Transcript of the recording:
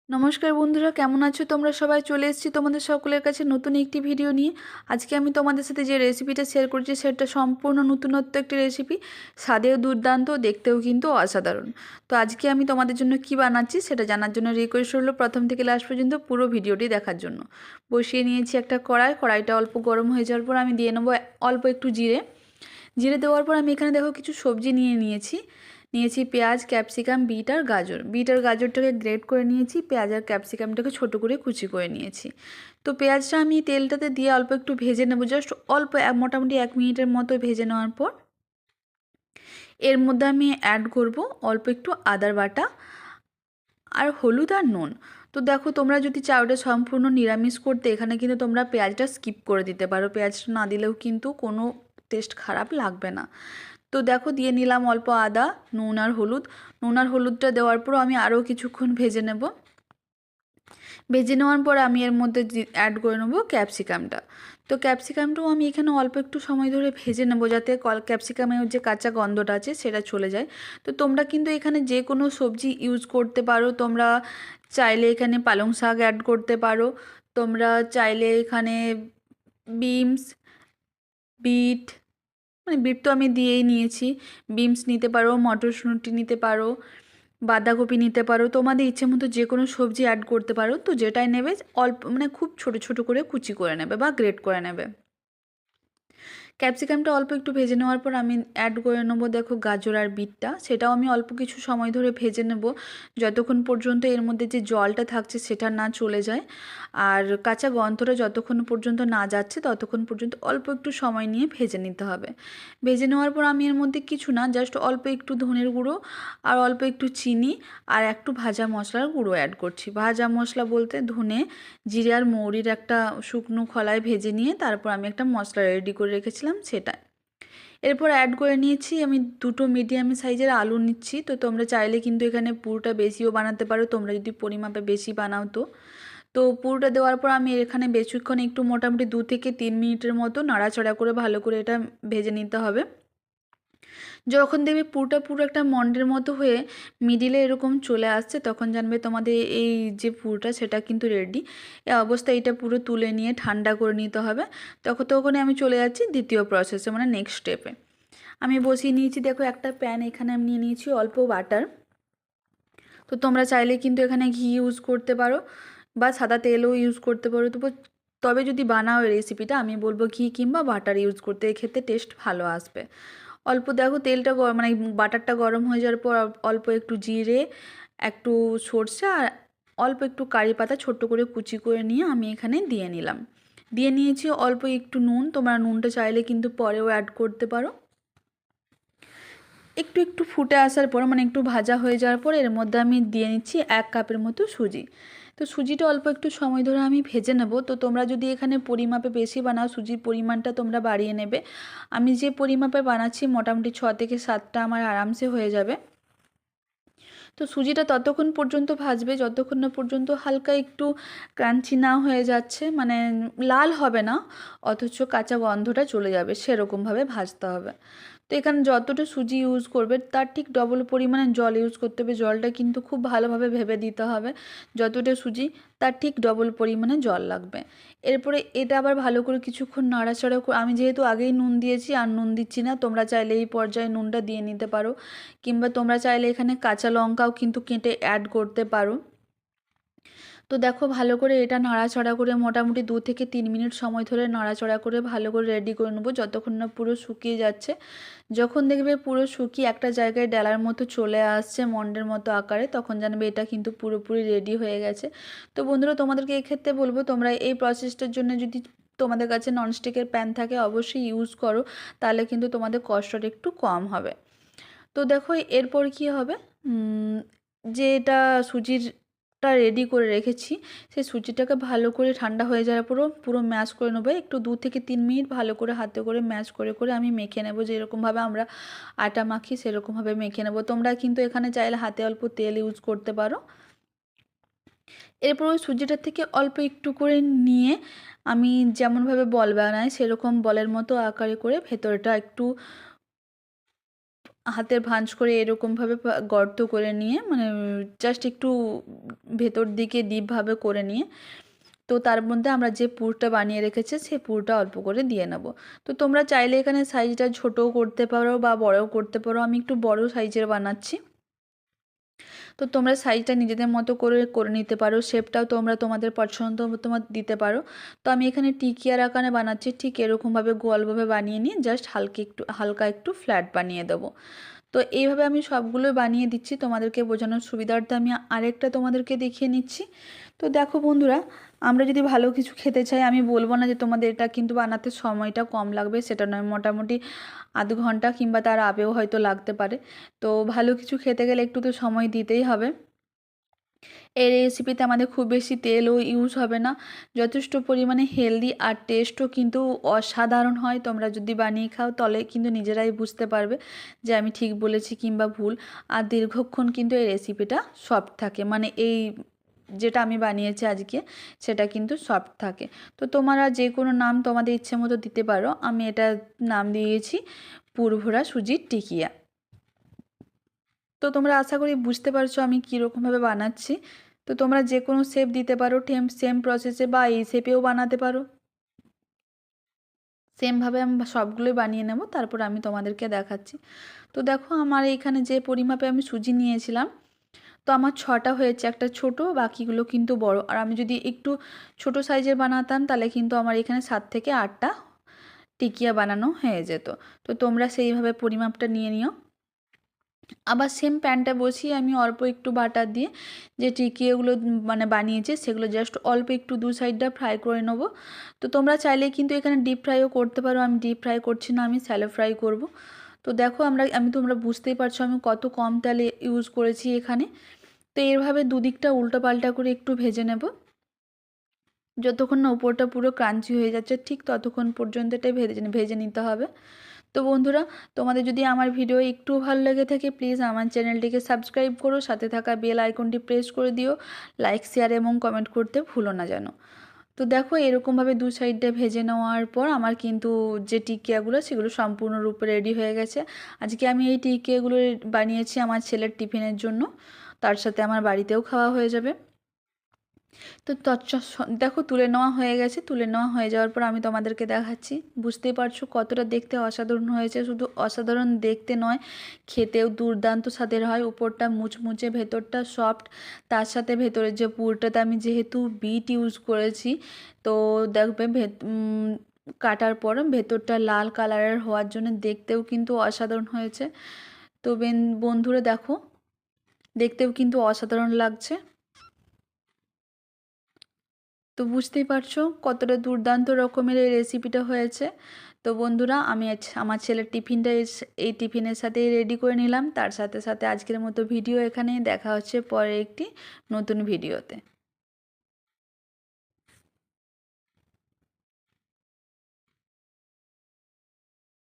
নমস্কার বন্ধুরা, কেমন আছো তোমরা সবাই? চলে এসেছি তোমাদের সকলের কাছে নতুন একটি ভিডিও নিয়ে। আজকে আমি তোমাদের সাথে যে রেসিপিটা শেয়ার করছি সেটা সম্পূর্ণ নতুনত্ব একটি রেসিপি। স্বাদেও দুর্দান্ত, দেখতেও কিন্তু অসাধারণ। তো আজকে আমি তোমাদের জন্য কি বানাচ্ছি সেটা জানার জন্য রিকোয়েস্ট হলো প্রথম থেকে লাস্ট পর্যন্ত পুরো ভিডিওটি দেখার জন্য। বসিয়ে নিয়েছি একটা কড়াইটা অল্প গরম হয়ে যাওয়ার পর আমি দিয়ে নেবো অল্প একটু জিরে। জিরে দেওয়ার পর আমি এখানে দেখো কিছু সবজি নিয়েছি পেঁয়াজ, ক্যাপসিকাম, বিট আর গাজরটাকে গ্রেট করে নিয়েছি, পেঁয়াজ আর ক্যাপসিকামটাকে ছোট করে কুচি করে নিয়েছি। তো পেঁয়াজটা আমি তেলটাতে দিয়ে অল্প একটু ভেজে নেবো, জাস্ট অল্প মোটামুটি 1 মিনিটের মতো ভেজে নেওয়ার পর এর মধ্যে আমি অ্যাড করব অল্প একটু আদার বাটা আর হলুদ আর নুন। তো দেখো, তোমরা যদি চাও এটা সম্পূর্ণ নিরামিষ করতে, এখানে কিন্তু তোমরা পেঁয়াজটা স্কিপ করে দিতে পারো। পেঁয়াজটা না দিলেও কিন্তু কোনো টেস্ট খারাপ লাগবে না। তো দেখো, দিয়ে নিলাম অল্প আদা, নুন আর হলুদটা দেওয়ার পর আমি আরও কিছুক্ষণ ভেজে নেব। ভেজে নেওয়ার পর আমি এর মধ্যে অ্যাড করে নেব ক্যাপসিকামটা। তো ক্যাপসিকামটাও আমি এখানে অল্প একটু সময় ধরে ভেজে নেব, যাতে ক্যাপসিকামের যে কাঁচা গন্ধটা আছে সেটা চলে যায়। তো তোমরা কিন্তু এখানে যে কোনো সবজি ইউজ করতে পারো। তোমরা চাইলে এখানে পালং শাক অ্যাড করতে পারো, তোমরা চাইলে এখানে বিনস, বিট, মানে বিট তো আমি দিয়েই নিয়েছি, বিনস নিতে পারো, মটরশুঁটি নিতে পারো, বাঁধাকপি নিতে পারো, তোমাদের ইচ্ছে মতো যে কোনো সবজি অ্যাড করতে পারো। তো যেটাই নেবে অল্প, মানে খুব ছোট ছোট করে কুচি করে নেবে বা গ্রেট করে নেবে। ক্যাপসিকামটা অল্প একটু ভেজে নেওয়ার পর আমি অ্যাড করে নেবো দেখো গাজর আর বিটটা, সেটাও আমি অল্প কিছু সময় ধরে ভেজে নেব, যতক্ষণ পর্যন্ত এর মধ্যে যে জলটা থাকছে সেটা না চলে যায় আর কাঁচা গন্ধটা যতক্ষণ পর্যন্ত না যাচ্ছে ততক্ষণ পর্যন্ত অল্প একটু সময় নিয়ে ভেজে নিতে হবে। ভেজে নেওয়ার পর আমি এর মধ্যে কিছু না, জাস্ট অল্প একটু ধনের গুঁড়ো আর অল্প একটু চিনি আর একটু ভাজা মশলার গুঁড়ো অ্যাড করছি। ভাজা মশলা বলতে ধনে, জিরে আর মৌরির একটা শুকনো খোলায় ভেজে নিয়ে তারপর আমি একটা মশলা রেডি করে রেখেছিলাম সেটা। এরপর অ্যাড করে নিয়েছি আমি দুটো মিডিয়াম সাইজের আলু নিচ্ছি। তো তোমরা চাইলে কিন্তু এখানে পুরোটা বেশিও বানাতে পারো, তোমরা যদি পরিমাপে বেশি বানাও। তো পুরোটা দেওয়ার পর আমি এখানে বেশিক্ষণ একটু মোটামুটি 2 থেকে 3 মিনিটের মতো নাড়াচাড়া করে ভালো করে এটা ভেজে নিতে হবে। যখন দেখবে পুরোটা পুরো একটা মন্ডের মতো হয়ে মিডিলে এরকম চলে আসছে, তখন জানবে তোমাদের এই যে পুরোটা সেটা কিন্তু রেডি। এই অবস্থায় এটা পুরো তুলে নিয়ে ঠান্ডা করে নিতে হবে। তখন আমি চলে যাচ্ছি দ্বিতীয় প্রসেসে, মানে নেক্সট স্টেপে। আমি বসিয়ে নিয়েছি দেখো একটা প্যান, এখানে আমি নিয়ে নিয়েছি অল্প বাটার। তো তোমরা চাইলে কিন্তু এখানে ঘি ইউজ করতে পারো বা সাদা তেলও ইউজ করতে পারো। তবে যদি বানাও এই রেসিপিটা, আমি বলবো ঘি কিংবা বাটার ইউজ করতে, এক্ষেত্রে টেস্ট ভালো আসবে। অল্প দেখো তেলটা মানে বাটারটা গরম হয়ে যাওয়ার পর অল্প একটু জিরে, একটু সরষে আর অল্প একটু কারি পাতা ছোট্ট করে কুচি করে নিয়ে আমি এখানে দিয়ে নিলাম। দিয়ে নিয়েছি অল্প একটু নুন, তোমরা নুনটা চাইলে কিন্তু পরেও অ্যাড করতে পারো। একটু একটু ফুটে আসার পর, মানে একটু ভাজা হয়ে যাওয়ার পর এর মধ্যে আমি দিয়ে নিচ্ছি 1 কাপের মতো সুজি। তো সুজিটা অল্প একটু সময় ধরে আমি ভেজে নেব। তো তোমরা যদি এখানে পরিমাপে বেশি বানাও, সুজির পরিমাণটা তোমরা বাড়িয়ে নেবে। আমি যে পরিমাপে বানাচ্ছি মোটামুটি 6 থেকে 7টা আমার আরামসে হয়ে যাবে। তো সুজিটা ততক্ষণ পর্যন্ত ভাজবে যতক্ষণ না পর্যন্ত হালকা একটু ক্রাঞ্চি না হয়ে যাচ্ছে, মানে লাল হবে না অথচ কাঁচা গন্ধটা চলে যাবে, সেরকমভাবে ভাজতে হবে। তো এখানে যতটা সুজি ইউজ করবে তার ঠিক ডবল পরিমাণে জল ইউজ করতে হবে। জলটা কিন্তু খুব ভালোভাবে ভেবে দিতে হবে, যতটা সুজি তার ঠিক ডবল পরিমাণে জল লাগবে। এরপরে এটা আবার ভালো করে কিছুক্ষণ নাড়াচাড়া আমি যেহেতু আগেই নুন দিয়েছি আর নুন দিচ্ছি না, তোমরা চাইলে এই পর্যায়ে নুনটা দিয়ে নিতে পারো, কিংবা তোমরা চাইলে এখানে কাঁচা লঙ্কাও কিন্তু কেটে অ্যাড করতে পারো। তো দেখো, ভালো করে এটা নাড়াচাড়া করে মোটামুটি 2 থেকে 3 মিনিট সময় ধরে নাড়াচাড়া করে ভালো করে রেডি করে নেবো, যতক্ষণ না পুরো শুকিয়ে যাচ্ছে। যখন দেখবে পুরো শুকিয়ে একটা জায়গায় ডালার মতো চলে আসছে মন্ডের মতো আকারে, তখন জানবে এটা কিন্তু পুরোপুরি রেডি হয়ে গেছে। তো বন্ধুরা, তোমাদেরকে এক্ষেত্রে বলবো তোমরা এই প্রসেসটার জন্য যদি তোমাদের কাছে ননস্টিকের প্যান থাকে অবশ্যই ইউজ করো, তাহলে কিন্তু তোমাদের কষ্টটা একটু কম হবে। তো দেখো এরপর কি হবে, যে এটা সুজিরটা রেডি করে রেখেছি, সেই সুজিটাকে ভালো করে ঠান্ডা হয়ে যাওয়ার পুরো পুরো ম্যাশ করে নেবো। একটু 2 থেকে 3 মিনিট ভালো করে হাতে করে ম্যাশ করে করে আমি মেখে নেবো, যেরকমভাবে আমরা আটা মাখি সেরকমভাবে মেখে নেবো। তোমরা কিন্তু এখানে চাইলে হাতে অল্প তেল ইউজ করতে পারো। এরপর ওই সুজিটার থেকে অল্প একটু করে নিয়ে আমি যেমনভাবে বল বানাই সেরকম বলের মতো আকারে করে ভেতরটা একটু হাতের ভাঁজ করে এরকমভাবে গর্ত করে নিয়ে মানে জাস্ট একটু ভেতর দিকে ডিপভাবে করে নিয়ে তো তার মধ্যে আমরা যে পুরটা বানিয়ে রেখেছি সেই পুরটা অল্প করে দিয়ে নেব। তো তোমরা চাইলে এখানে সাইজটা ছোটও করতে পারো বা বড়ও করতে পারো, আমি একটু বড় সাইজের বানাচ্ছি। তো তোমরা সাইজটা নিজেদের মতো করে করে নিতে পারো, শেপটাও তোমরা তোমাদের পছন্দ মতো দিতে পারো। তো আমি এখানে টিকিয়ার আকারে বানাচ্ছি, ঠিক এরকমভাবে গোলভাবে বানিয়ে নিয়ে জাস্ট হালকা একটু ফ্ল্যাট বানিয়ে দেবো। তো এইভাবে আমি সবগুলো বানিয়ে দিচ্ছি তোমাদেরকে বোঝানোর সুবিধার্থে। আমি আরেকটা তোমাদেরকে দেখিয়ে নিচ্ছি। তো দেখো বন্ধুরা, আমরা যদি ভালো কিছু খেতে চাই, আমি বলবো না যে তোমাদের এটা কিন্তু বানাতে সময়টা কম লাগবে, সেটা নয়, মোটামুটি আধ ঘন্টা কিংবা তার আগেও হয়তো লাগতে পারে। তো ভালো কিছু খেতে গেলে একটু তো সময় দিতেই হবে। এই রেসিপিতে আমাদের খুব বেশি তেলও ইউজ হবে না, যথেষ্ট পরিমাণে হেলদি, আর টেস্টও কিন্তু অসাধারণ হয়। তোমরা যদি বানিয়ে খাও তাহলে কিন্তু নিজেরাই বুঝতে পারবে যে আমি ঠিক বলেছি কিংবা ভুল। আর দীর্ঘক্ষণ কিন্তু এই রেসিপিটা সফট থাকে, মানে এই যেটা আমি বানিয়েছি আজকে সেটা কিন্তু সফট থাকে। তো তোমরা যে কোনো নাম তোমাদের ইচ্ছে মতো দিতে পারো, আমি এটা নাম দিয়েছি পুরভরা সুজির টিকিয়া। তো তোমরা আশা করি বুঝতে পারছো আমি কীরকমভাবে বানাচ্ছি। তো তোমরা যে কোনো শেপ দিতে পারো, সেম প্রসেসে, বা এই শেপেও বানাতে পারো। সেমভাবে আমি সবগুলোই বানিয়ে নেব, তারপর আমি তোমাদেরকে দেখাচ্ছি। তো দেখো আমার এইখানে যে পরিমাপে আমি সুজি নিয়েছিলাম, তো আমার 6টা হয়েছে, একটা ছোট, বাকিগুলো কিন্তু বড়। আর আমি যদি একটু ছোট সাইজের বানাতাম তাহলে কিন্তু আমার এখানে 7 থেকে 8টা টিকিয়া বানানো হয়ে যেত। তো তোমরা সেইভাবে পরিমাপটা নিয়ে নিও। আবার সেম প্যানটা বসিয়ে আমি অল্প একটু বাটার দিয়ে যে টিকিয়াগুলো মানে বানিয়েছি সেগুলো জাস্ট অল্প একটু দু সাইডটা ফ্রাই করে নেবো। তো তোমরা চাইলে কিন্তু এখানে ডিপ ফ্রাইও করতে পারো, আমি ডিপ ফ্রাই করছি না, আমি স্যালো ফ্রাই করব। তো দেখো তোমরা বুঝতেই পারছো আমি কত কম তেলে ইউজ করেছি এখানে। তো এরভাবে দুদিকটা উল্টো পাল্টা করে একটু ভেজে নেব, যতক্ষণ না উপরটা পুরো ক্রাঞ্চি হয়ে যাচ্ছে ঠিক ততক্ষণ পর্যন্ত এটাই ভেজে নিতে হবে। তো বন্ধুরা, তোমাদের যদি আমার ভিডিও একটু ভালো লেগে থাকে প্লিজ আমার চ্যানেলটিকে সাবস্ক্রাইব করো, সাথে থাকা বেল আইকনটি প্রেস করে দিও, লাইক শেয়ার এবং কমেন্ট করতে ভুলো না যেন। তো দেখো এরকমভাবে দু সাইডটা ভেজে নেওয়ার পর আমার কিন্তু যে টিকিয়াগুলো সেগুলো সম্পূর্ণরূপে রেডি হয়ে গেছে। আজকে আমি এই টিকিয়াগুলো বানিয়েছি আমার ছেলের টিফিনের জন্য, তার সাথে আমার বাড়িতেও খাওয়া হয়ে যাবে। তো দেখো তুলে নেওয়া হয়ে গেছে, তুলে নেওয়া হয়ে যাওয়ার পর আমি তোমাদেরকে দেখাচ্ছি। বুঝতেই পারছো কতটা দেখতে অসাধারণ হয়েছে, শুধু অসাধারণ দেখতে নয়, খেতেও দুর্দান্ত স্বাদের হয়। উপরটা মুচমুচে, ভেতরটা সফট, তার সাথে ভেতরের যে পুরটাতে আমি যেহেতু বিট ইউজ করেছি, তো দেখবে কাটার পর ভেতরটা লাল কালারের হওয়ার জন্য দেখতেও কিন্তু অসাধারণ হয়েছে। তো বন্ধুরা দেখো দেখতেও কিন্তু অসাধারণ লাগছে। তো বুঝতেই পারছো কতটা দুর্দান্ত রকমের এই রেসিপিটা হয়েছে। তো বন্ধুরা, আমি আমার ছেলের টিফিনটা এই টিফিনের সাথেই রেডি করে নিলাম। তার সাথে সাথে আজকের মতো ভিডিও এখানেই, দেখা হচ্ছে পরে একটি নতুন ভিডিওতে।